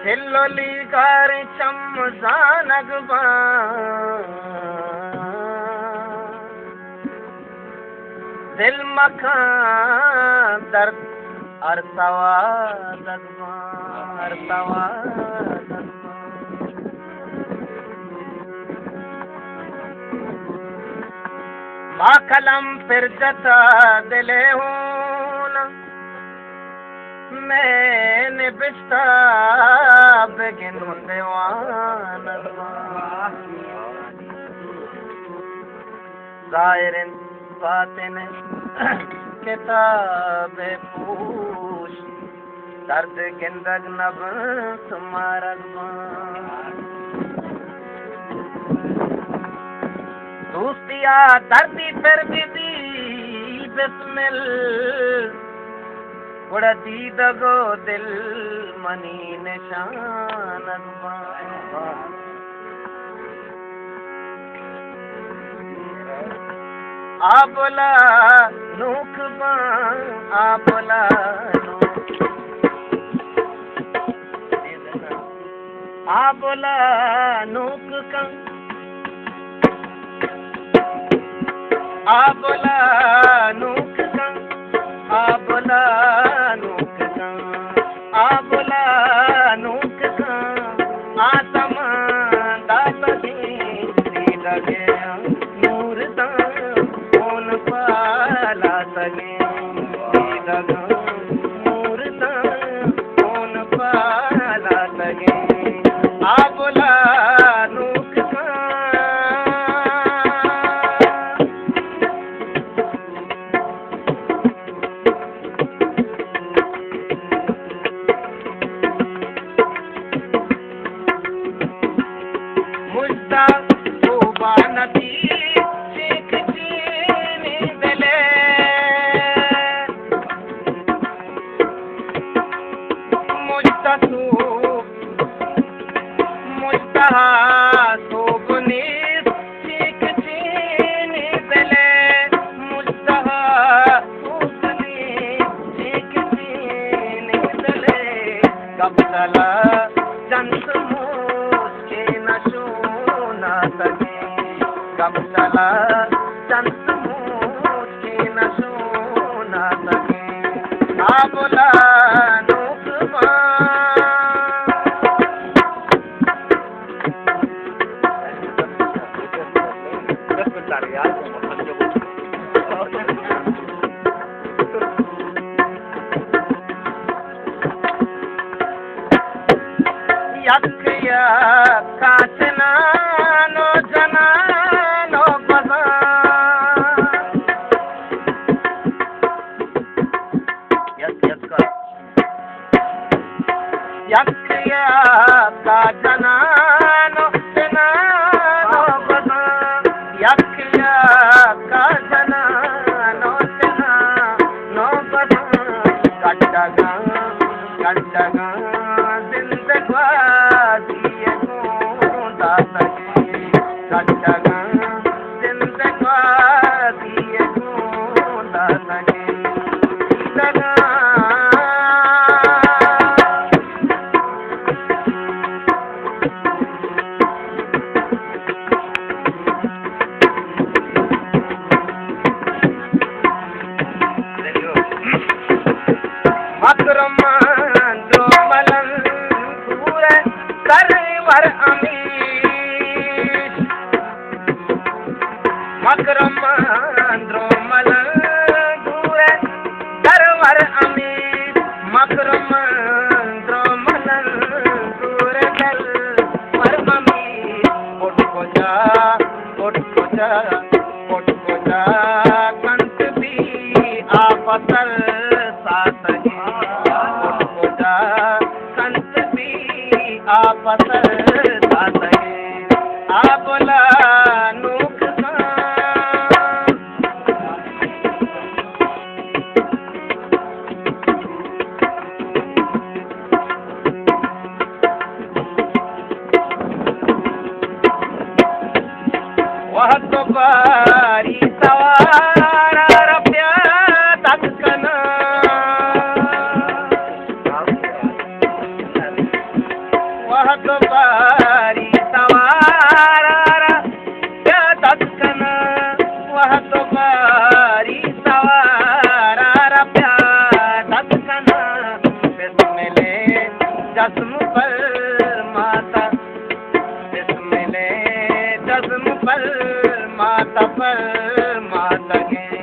हिल्लोली car चमजानक दिल मखान दर्द अरतवा कलम फिर जता दिले हूं मैंने बिस्ता बेगिन देवान जाहिर बातिन किताब पूछ दर्द गिंदग नब तुम्हारा दोस्तिया दर्दी फिर भी बिस्मिल उड़ती दगो दिल मनी निशान आबोला नूख आबोला आबोला नूख कंग आबोला नूख कंग आबोला नूख कंग आबोला नूख कंग आसमान दात दी लगे नूर दा कौन पाला सके लगा नूर दा कौन पाला सके आबोला नूख वह तो बारी सवारा क्या दक्कन वह तो बारी सवारा प्यार दक्कन बिस्मिले जस्म पर माता बिस्मिले जस्म पर माता के